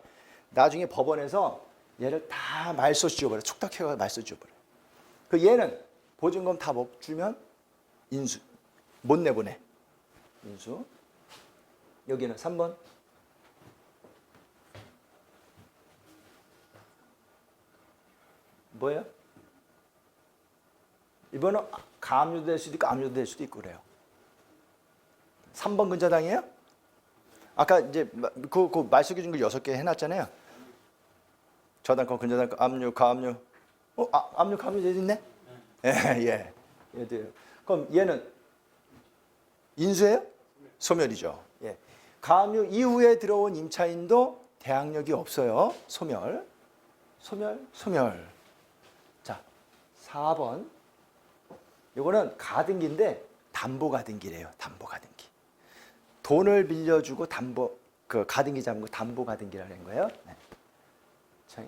나중에 법원에서 얘를 다 말소 지워버려. 촉탁해가 말소 지워버려. 그 얘는 보증금 다 못 주면 인수. 못 내보내. 인수. 여기는 3번. 뭐예요? 이번은 가압류도 될 수도 있고 압류도 될 수도 있고 그래요. 3번 근저당이에요? 아까 이제 그 말소기준 거 6개 해놨잖아요. 저당권, 근저당권, 압류, 가압류. 압류, 가압류 되어 있네? 예. 얘도요. 그럼 얘는 인수예요? 소멸이죠. 예. 가압류 이후에 들어온 임차인도 대항력이 없어요. 소멸. 자, 4번. 이거는 가등기인데 담보가등기래요. 담보가등기. 돈을 빌려주고 가등기 잡은 거 담보가등기라는 거예요. 네. 자,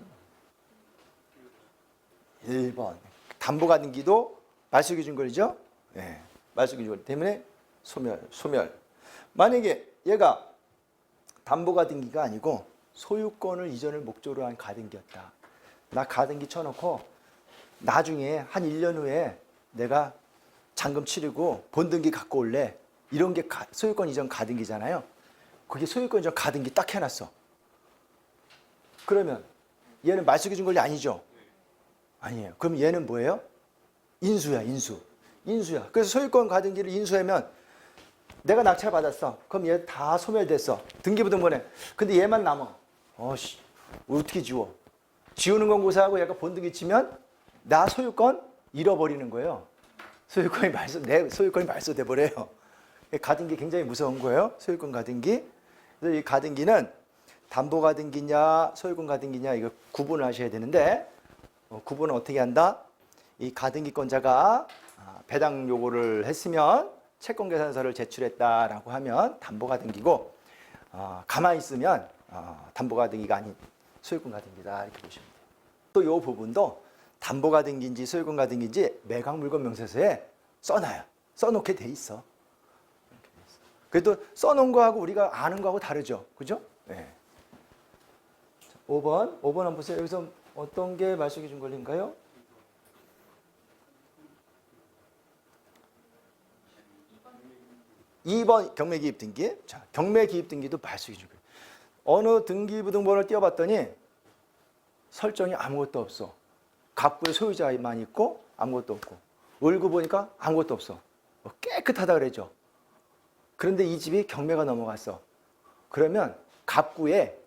1번. 담보가등기도 말소기준 권리죠. 네. 말소기준 권리 때문에 소멸. 만약에 얘가 담보가등기가 아니고 소유권을 이전을 목적으로 한 가등기였다. 나 가등기 쳐놓고 나중에 한 1년 후에 내가 잔금 치르고 본등기 갖고 올래. 이런 게 소유권 이전 가등기잖아요. 그게 소유권 이전 가등기 딱 해놨어. 그러면 얘는 말소기준 권리 아니죠? 아니에요. 그럼 얘는 뭐예요? 인수야. 그래서 소유권 가등기를 인수하면 내가 낙찰 받았어. 그럼 얘 다 소멸됐어. 등기부등본에. 근데 얘만 남아. 어떻게 지워? 지우는 건 고사하고 얘가 본등기 치면 나 소유권 잃어버리는 거예요. 내 소유권이 말소돼 버려요. 가등기 굉장히 무서운 거예요. 소유권 가등기. 그래서 이 가등기는 담보 가등기냐 소유권 가등기냐 이거 구분을 하셔야 되는데 구분은 어떻게 한다? 이 가등기권자가 배당 요구를 했으면 채권 계산서를 제출했다라고 하면 담보 가등기고 가만히 있으면 담보 가등기가 아닌 소유권 가등기다 이렇게 보시면 돼요. 또 이 부분도 담보 가등기인지 소유권 가등기인지 매각 물건 명세서에 써놔요. 써놓게 돼 있어. 그래도 써놓은 거하고 우리가 아는 거하고 다르죠. 그죠? 네. 5번 한번 보세요. 여기서 어떤 게 말소기준 권리인가요? 2번 경매기입등기. 자, 경매기입등기도 말소기준 권리. 어느 등기부등본을 띄워봤더니 설정이 아무것도 없어. 갑구의 소유자만 있고 아무것도 없고 을구 보니까 아무것도 없어. 깨끗하다 그랬죠. 그런데 이 집이 경매가 넘어갔어. 그러면 갑구에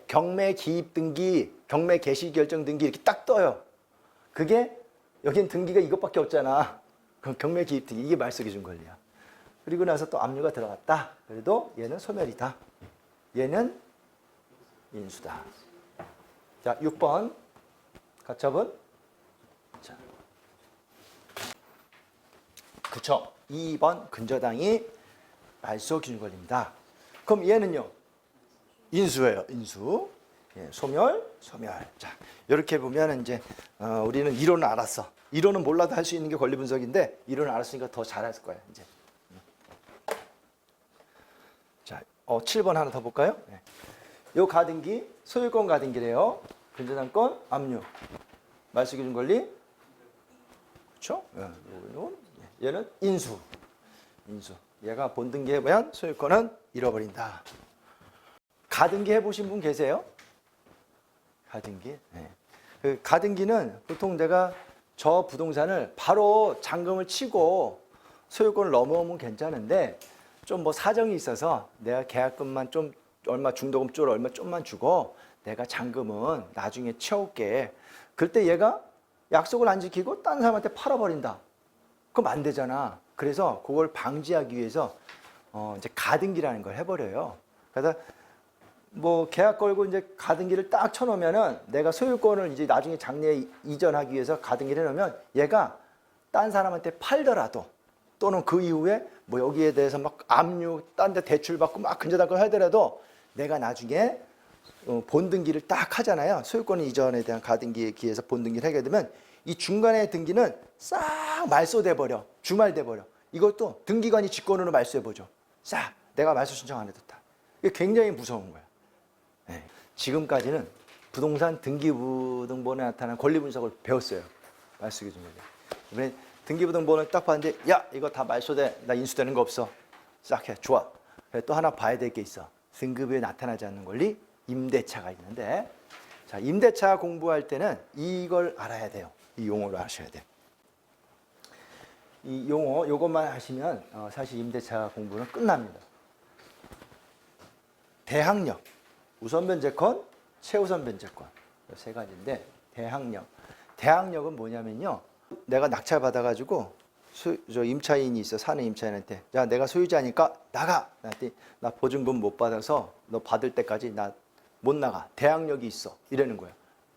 경매 기입 등기, 경매 개시 결정 등기 이렇게 딱 떠요. 그게 여긴 등기가 이것밖에 없잖아. 그럼 경매 기입 등기 이게 말소기준 권리야. 그리고 나서 또 압류가 들어갔다. 그래도 얘는 소멸이다. 얘는 인수다. 자, 6번 가처분. 자, 그쵸. 2번 근저당이 말소기준 권리입니다. 그럼 얘는요? 인수예요. 인수. 예, 소멸. 자, 이렇게 보면 이제 우리는 이론을 알았어. 이론은 몰라도 할 수 있는 게 권리 분석인데 이론을 알았으니까 더 잘할 거야. 이제. 자, 7번 하나 더 볼까요? 네. 요 가등기 소유권 가등기래요. 근저당권 압류. 말소기준 권리. 그렇죠? 얘는 인수. 인수. 얘가 본등기 해보면 소유권은 잃어버린다. 가등기 해보신 분 계세요? 가등기? 네. 그 가등기는 보통 내가 저 부동산을 바로 잔금을 치고 소유권을 넘어오면 괜찮은데 좀 뭐 사정이 있어서 내가 계약금만 좀 얼마 중도금 쪽으로 얼마 좀만 주고 내가 잔금은 나중에 채울게. 그때 얘가 약속을 안 지키고 딴 사람한테 팔아버린다. 그럼 안 되잖아. 그래서 그걸 방지하기 위해서 이제 가등기라는 걸 해버려요. 그래서 뭐 계약 걸고 이제 가등기를 딱 쳐놓으면은 내가 소유권을 이제 나중에 장래에 이전하기 위해서 가등기를 해놓으면 얘가 딴 사람한테 팔더라도 또는 그 이후에 뭐 여기에 대해서 막 압류, 딴 데 대출 받고 막 근저당권 하더라도 내가 나중에 본등기를 딱 하잖아요. 소유권 이전에 대한 가등기에 기해서 본등기를 하게 되면 이 중간에 등기는 싹 말소돼 버려. 주말돼 버려. 이것도 등기관이 직권으로 말소해 보죠. 싹 내가 말소 신청 안 해도 다. 이게 굉장히 무서운 거야. 네. 지금까지는 부동산 등기부등본에 나타난 권리 분석을 배웠어요. 말소 기준에. 이번에 등기부등본을 딱 봤는데 야 이거 다 말소돼. 나 인수되는 거 없어. 싹 해. 좋아. 또 하나 봐야 될 게 있어. 등급에 나타나지 않는 권리 임대차가 있는데 자 임대차 공부할 때는 이걸 알아야 돼요. 이 용어를 아셔야 돼. 이 용어 요것만 하시면 사실 임대차 공부는 끝납니다. 대항력, 우선변제권, 최우선변제권 세 가지인데 대항력은 뭐냐면요. 내가 낙찰받아가지고 저 임차인이 있어. 사는 임차인한테 야 내가 소유자니까 나가. 나 보증금 못 받아서 너 받을 때까지 나 못 나가. 대항력이 있어. 이러는 거야.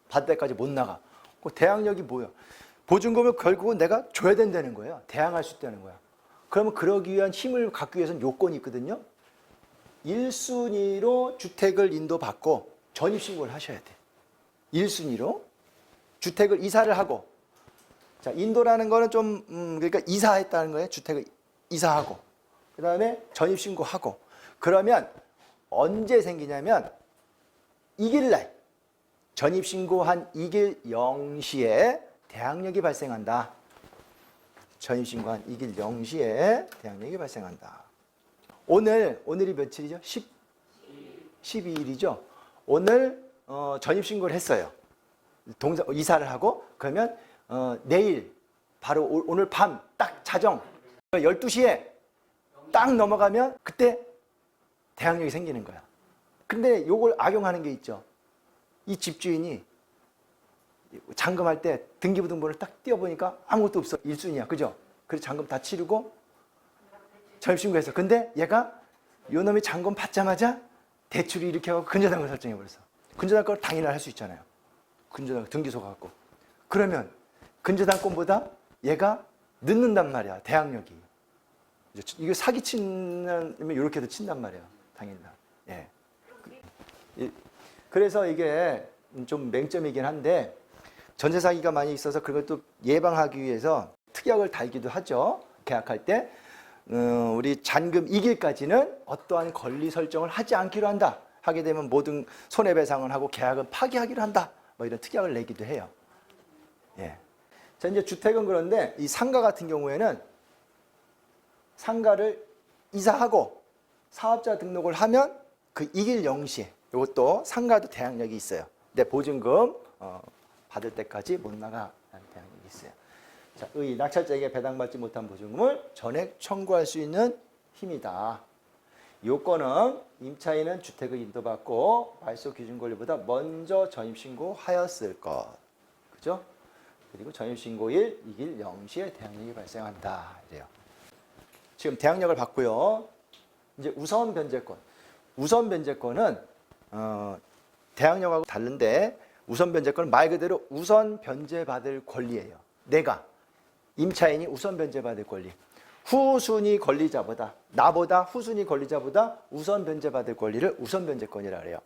받을 때까지 못 나가. 그 대항력이 뭐야? 보증금을 결국은 내가 줘야 된다는 거예요. 대항할 수 있다는 거야. 그러면 그러기 위한 힘을 갖기 위해서는 요건이 있거든요. 1순위로 주택을 인도받고 전입신고를 하셔야 돼. 1순위로 주택을 이사를 하고 자, 인도라는 거는 좀 그러니까 이사했다는 거예요. 주택을 이사하고 그 다음에 전입신고하고 그러면 언제 생기냐면 이길 날 전입신고한 이길 0시에 대항력이 발생한다. 전입신고한 이길 0시에 대항력이 발생한다. 오늘이 며칠이죠? 12일이죠. 오늘 전입신고를 했어요. 이사를 하고 그러면 내일 바로 오늘 밤 딱 자정 12시에 딱 넘어가면 그때 대항력이 생기는 거야. 근데 요걸 악용하는 게 있죠. 이 집주인이 잔금할 때 등기부등본을 딱 띄워보니까 아무것도 없어. 1순위야. 그죠? 그래서 잔금 다 치르고 전입신고했어. 근데 얘가 요 놈이 잔금 받자마자 대출을 일으켜서 근저당권 설정해버렸어. 근저당권을 당일날 할 수 있잖아요. 근저당 등기소 갖고. 그러면 근저당권보다 얘가 늦는단 말이야. 대항력이. 이게 사기치면 이렇게도 친단 말이야. 당일날. 예. 그래서 이게 좀 맹점이긴 한데 전세 사기가 많이 있어서 그것도 예방하기 위해서 특약을 달기도 하죠. 계약할 때 우리 잔금 이길까지는 어떠한 권리 설정을 하지 않기로 한다. 하게 되면 모든 손해배상을 하고 계약은 파기하기로 한다. 뭐 이런 특약을 내기도 해요. 예. 자, 이제 주택은 그런데 이 상가 같은 경우에는 상가를 이사하고 사업자 등록을 하면 그 이길 0시에 이것도 상가도 대항력이 있어요. 내 보증금 받을 때까지 못 나가라는 대항력이 있어요. 자, 낙찰자에게 배당받지 못한 보증금을 전액 청구할 수 있는 힘이다. 요건은 임차인은 주택을 인도받고 말소 기준 권리보다 먼저 전입신고하였을 것. 그죠? 그리고 전입신고일 이길 0시에 대항력이 발생한다. 이래요. 지금 대항력을 받고요. 이제 우선 변제권. 우선 변제권은 대항력하고 다른데 우선 변제권은 말 그대로 우선 변제받을 권리예요. 내가 임차인이 우선 변제받을 권리. 후순위 권리자보다 나보다 후순위 권리자보다 우선 변제받을 권리를 우선 변제권이라 그래요.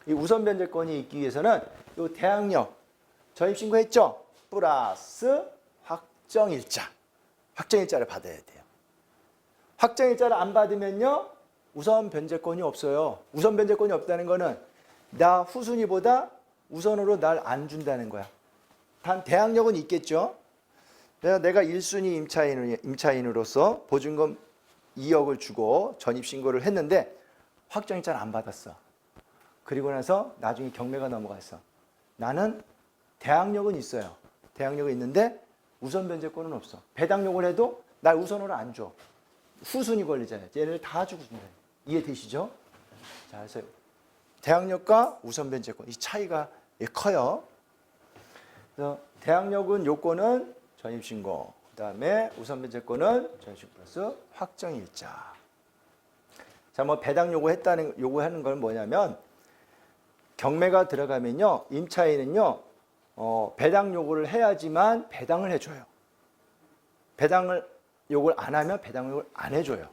이 우선 변제권이 있기 위해서는 이 대항력 전입신고했죠? 플러스 확정일자. 확정일자를 받아야 돼요. 확정일자를 안 받으면요. 우선 변제권이 없어요. 우선 변제권이 없다는 거는 나 후순위보다 우선으로 날 안 준다는 거야. 단 대항력은 있겠죠. 내가 1순위 임차인으로서 보증금 2억을 주고 전입신고를 했는데 확정일자를 안 받았어. 그리고 나서 나중에 경매가 넘어갔어. 나는 대항력은 있어요. 대항력은 있는데 우선 변제권은 없어. 배당력을 해도 날 우선으로 안 줘. 후순위 권리자예요. 얘네를 다 주고 준다. 이해되시죠? 자, 그래서 대항력과 우선 변제권 이 차이가 커요. 그래서 대항력은 요건은 전입신고, 그다음에 우선 변제권은 전입신고 플러스 확정일자. 자, 뭐 배당 요구하는 건 뭐냐면 경매가 들어가면요, 임차인은요, 배당 요구를 해야지만 배당을 해줘요. 배당을 요구를 안 하면 배당 요구를 안 해줘요.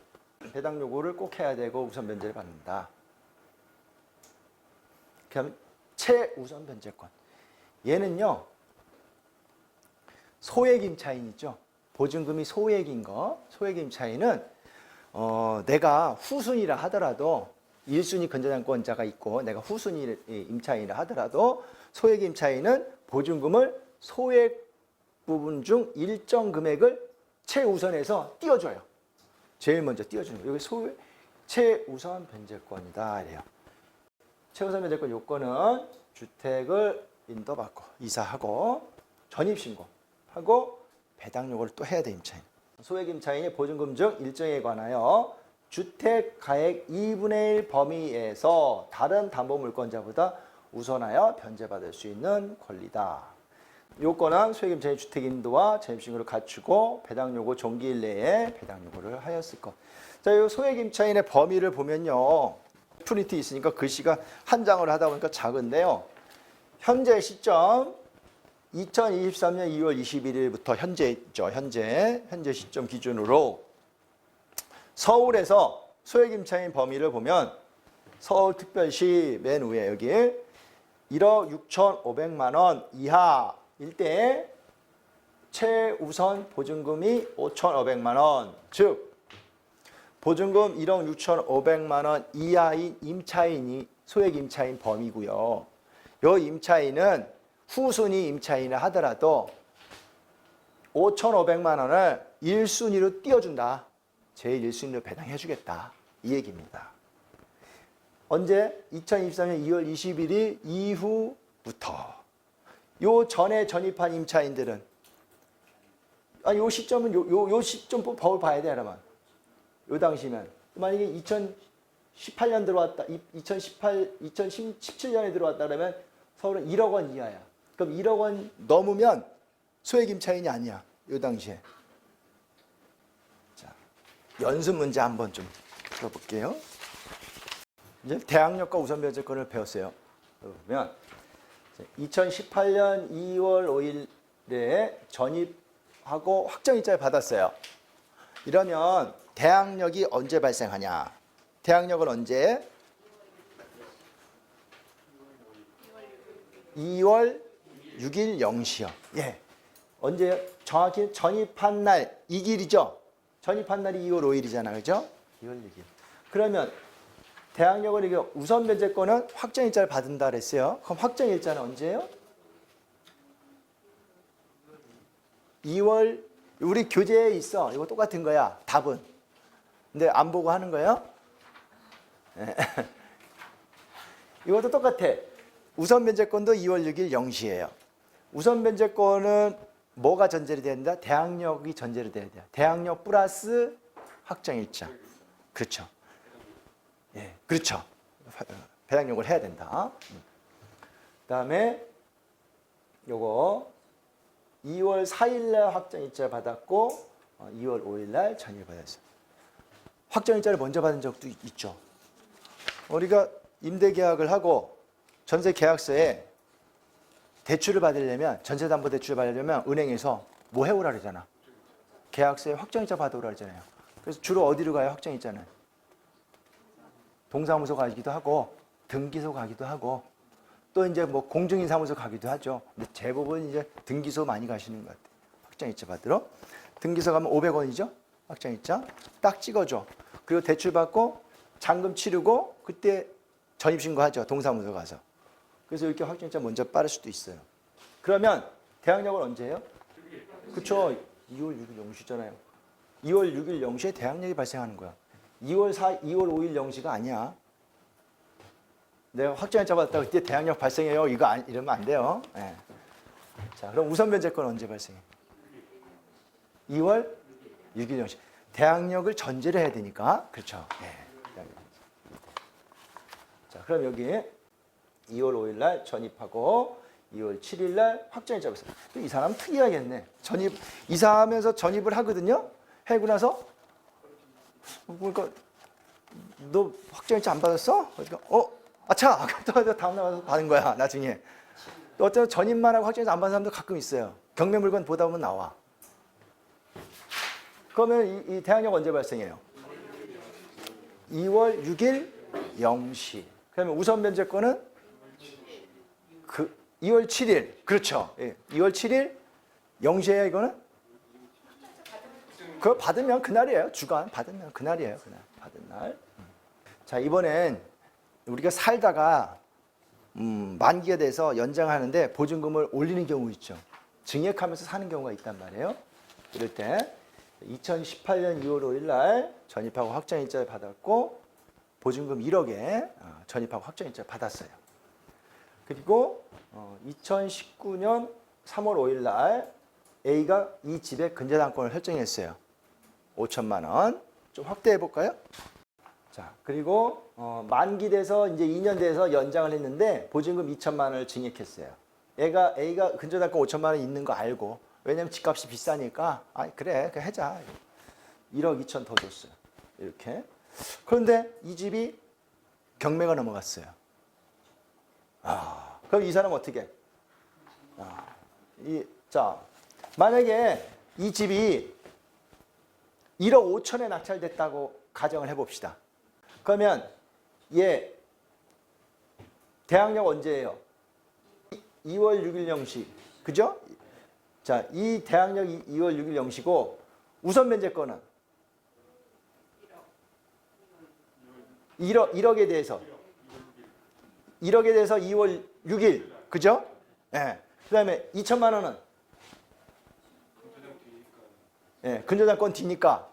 배당 요구를 꼭 해야 되고 우선 변제를 받는다. 그다음에 최우선 변제권. 얘는요, 소액 임차인 있죠. 보증금이 소액인 거. 소액 임차인은 내가 후순위라 하더라도 1순위 근저당권자가 있고 내가 후순위 임차인이라 하더라도 소액 임차인은 보증금을 소액 부분 중 일정 금액을 최우선해서 띄워줘요. 제일 먼저 띄워주는 거예요. 여기 최우선 변제권이다 이래요. 최우선 변제권 요건은 주택을 인도받고 이사하고 전입신고하고 배당 요구를 또 해야 돼 임차인. 소액 임차인이 보증금 중 일정에 관하여 주택 가액 2분의 1 범위에서 다른 담보물권자보다 우선하여 변제받을 수 있는 권리다. 요건은 소액 임차인이 주택 인도와 전입신고를 갖추고 배당 요구 종기일 내에 배당 요구를 하였을 것. 자, 이 소액 임차인의 범위를 보면요, 프린트 있으니까 글씨가 한 장을 하다 보니까 작은데요. 현재 시점 2023년 2월 21일부터 현재죠. 현재 시점 기준으로 서울에서 소액 임차인 범위를 보면 서울특별시 맨 위에 여기 1억 6,500만 원 이하일 때 최우선 보증금이 5,500만 원, 즉 보증금 1억 6,500만 원 이하인 임차인이 소액 임차인 범위고요. 이 임차인은 후순위 임차인을 하더라도 5,500만 원을 1순위로 띄워준다. 제일 1순위로 배당해주겠다. 이 얘기입니다. 언제? 2023년 2월 21일 이후부터. 요 전에 전입한 임차인들은 요 시점은 요 시점 법을 봐야 돼, 여러분. 요 당시면 만약에 2018년 들어왔다, 2017년에 들어왔다 그러면 서울은 1억 원 이하야. 그럼 1억 원 넘으면 소액 임차인이 아니야. 요 당시에. 자, 연습 문제 한번 좀 풀어볼게요. 이제 대항력과 우선 변제권을 배웠어요. 그러면 2018년 2월 5일에 전입하고 확정일자를 받았어요. 이러면 대항력이 언제 발생하냐? 대항력은 언제? 2월 6일 0시요. 예. 언제? 정확히 전입한 날 이 길이죠. 전입한 날이 2월 5일이잖아요. 그죠? 2월 6일. 그러면 대항력을 이게 우선 변제권은 확정일자를 받은다 그랬어요. 그럼 확정일자는 언제예요? 2월, 우리 교재에 있어. 이거 똑같은 거야. 답은. 근데 안 보고 하는 거예요? 이것도 똑같아. 우선 변제권도 2월 6일 0시예요. 우선 변제권은 뭐가 전제로 돼야 된다? 대항력이 전제로 돼야 돼요. 대항력 플러스 확정일자. 그렇죠. 예, 그렇죠. 배당력을 해야 된다. 그다음에 요거 2월 4일 날 확정일자 받았고 2월 5일 날 전입 받았어요. 확정일자를 먼저 받은 적도 있죠. 우리가 임대 계약을 하고 전세 계약서에 대출을 받으려면, 전세담보대출을 받으려면 은행에서 뭐 해오라 그러잖아. 계약서에 확정일자 받아오라 그러잖아요. 그래서 주로 어디로 가요? 확정일자는? 동사무소 가기도 하고 등기소 가기도 하고 또 이제 뭐 공증인사무소 가기도 하죠. 근데 대부분 이제 등기소 많이 가시는 것 같아요. 확정일자 받으러. 등기소 가면 500원이죠. 확정일자 딱 찍어줘. 그리고 대출 받고 잔금 치르고 그때 전입신고하죠. 동사무소 가서. 그래서 이렇게 확정일자 먼저 빠를 수도 있어요. 그러면 대항력은 언제예요? 그렇죠. 2월 6일 0시잖아요. 2월 6일 0시에 대항력이 발생하는 거야. 2월 5일 0시가 아니야. 내가 확정일자 받았다고 그때 대항력 발생해요. 이러면 안 돼요. 네. 자, 그럼 우선 변제권 언제 발생해? 2월 6일 0시. 대항력을 전제를 해야 되니까. 그렇죠. 네. 자, 그럼 여기 2월 5일 날 전입하고 2월 7일 날 확정일자 발생. 이 사람 특이하겠네. 이사하면서 전입을 하거든요. 해고 나서 그러니까 너 확정일자 안 받았어? 그러니까 아차! 또 다음 날 와서 받은 거야, 나중에. 어쩌면 전입만 하고 확정일자 안 받은 사람도 가끔 있어요. 경매 물건 보다 보면 나와. 그러면 이 대항력 언제 발생해요? 2월 6일 0시. 그러면 우선 변제권은 2월 7일. 그렇죠. 예. 2월 7일 0시에요, 이거는? 그걸 받으면 그날이에요. 주간 받으면 그날이에요. 그날 받은 날. 자, 이번엔 우리가 살다가 만기가 돼서 연장하는데 보증금을 올리는 경우 있죠. 증액하면서 사는 경우가 있단 말이에요. 이럴 때 2018년 2월 5일 날 전입하고 확정일자를 받았고 보증금 1억에 전입하고 확정일자를 받았어요. 그리고 2019년 3월 5일 날 A가 이 집의 근저당권을 설정했어요. 5천만 원. 좀 확대해 볼까요? 자, 그리고 만기돼서 이제 2년 돼서 연장을 했는데 보증금 2천만 원을 증액했어요. A가 근저당권 5천만 원 있는 거 알고, 왜냐면 집값이 비싸니까 그래 하자. 1억 2천 더 줬어요. 이렇게. 그런데 이 집이 경매가 넘어갔어요. 그럼 이 사람 어떻게? 자, 만약에 이 집이 1억 5천에 낙찰됐다고 가정을 해봅시다. 그러면 얘 대항력 언제예요? 2월 6일 0시. 그죠? 자, 이 대항력이 2월 6일 0시고 우선 변제권은 1억에 대해서 2월 6일. 그죠? 예. 그다음에 2천만 원은 예, 근저당권 뒤니까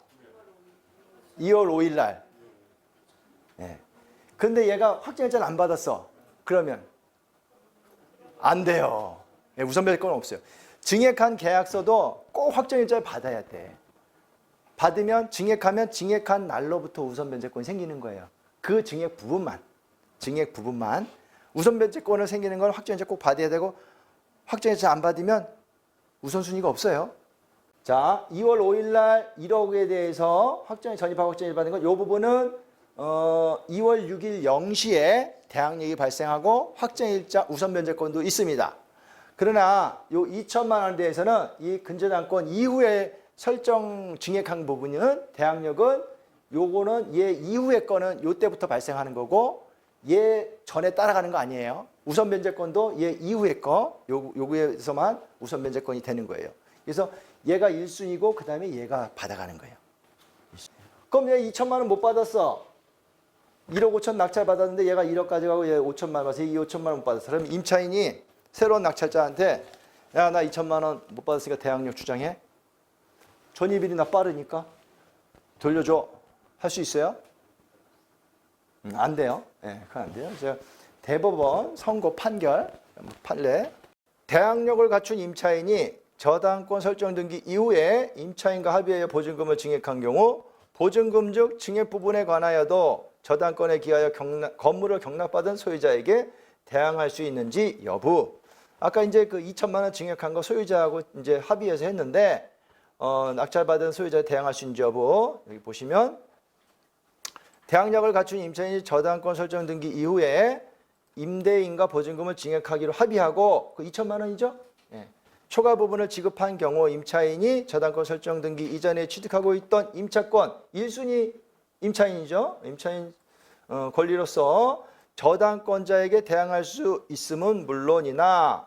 2월 5일 날. 예. 근데 얘가 확정일자를 안 받았어. 그러면 안 돼요. 예, 우선 변제권은 없어요. 증액한 계약서도 꼭 확정일자를 받아야 돼. 받으면 증액하면 증액한 날로부터 우선 변제권이 생기는 거예요. 그 증액 부분만. 우선 변제권을 생기는 건 확정일자 꼭 받아야 되고 확정일자 안 받으면 우선순위가 없어요. 자, 2월 5일 날 1억에 대해서 전입하고 확정일 받은 건 이 부분은 2월 6일 0시에 대항력이 발생하고 확정일자 우선 변제권도 있습니다. 그러나 요 2천만 원에 대해서는 이 근저당권 이후에 설정 증액한 부분은 대항력은 요거는 얘 이후의 거는 요 때부터 발생하는 거고 얘 전에 따라가는 거 아니에요. 우선 변제권도 얘 이후의 거 요거에서만 우선 변제권이 되는 거예요. 그래서 얘가 1순위고 그 다음에 얘가 받아가는 거예요. 그럼 얘 2천만 원 못 받았어. 1억 5천 낙찰 받았는데 얘가 1억 가져가고 얘 5천만 원 받아서 이 5천만 원 못 받았어. 그럼 임차인이 새로운 낙찰자한테 야, 나 2천만 원 못 받았으니까 대항력 주장해. 전입일이 나 빠르니까 돌려줘. 할 수 있어요? 안 돼요. 네, 그건 안 돼요. 제가 대법원 선고 판결 판례. 대항력을 갖춘 임차인이 저당권 설정 등기 이후에 임차인과 합의하여 보증금을 증액한 경우 보증금 즉 증액 부분에 관하여도 저당권에 기하여 건물을 경락받은 소유자에게 대항할 수 있는지 여부. 아까 이제 그 2천만 원 증액한 거 소유자하고 이제 합의해서 했는데 낙찰받은 소유자에 대항할 수 있는지 여부. 여기 보시면 대항력을 갖춘 임차인이 저당권 설정 등기 이후에 임대인과 보증금을 증액하기로 합의하고 그 2천만 원이죠. 예. 초과 부분을 지급한 경우 임차인이 저당권 설정 등기 이전에 취득하고 있던 임차권 1순위 임차인이죠. 임차인 권리로서 저당권자에게 대항할 수 있음은 물론이나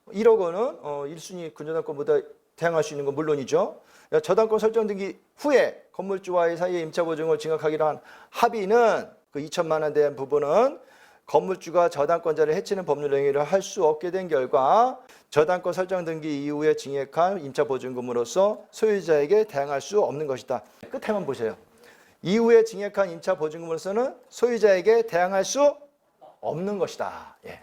1억 원은 1순위 근저당권보다 대항할 수 있는 건 물론이죠. 저당권 설정 등기 후에 건물주와의 사이에 임차 보증을 증액하기로 한 합의는 그 2천만 원에 대한 부분은 건물주가 저당권자를 해치는 법률 행위를 할 수 없게 된 결과 저당권 설정 등기 이후에 증액한 임차 보증금으로서 소유자에게 대항할 수 없는 것이다. 끝에만 보세요. 이후에 증액한 임차 보증금으로서는 소유자에게 대항할 수 없는 것이다. 예.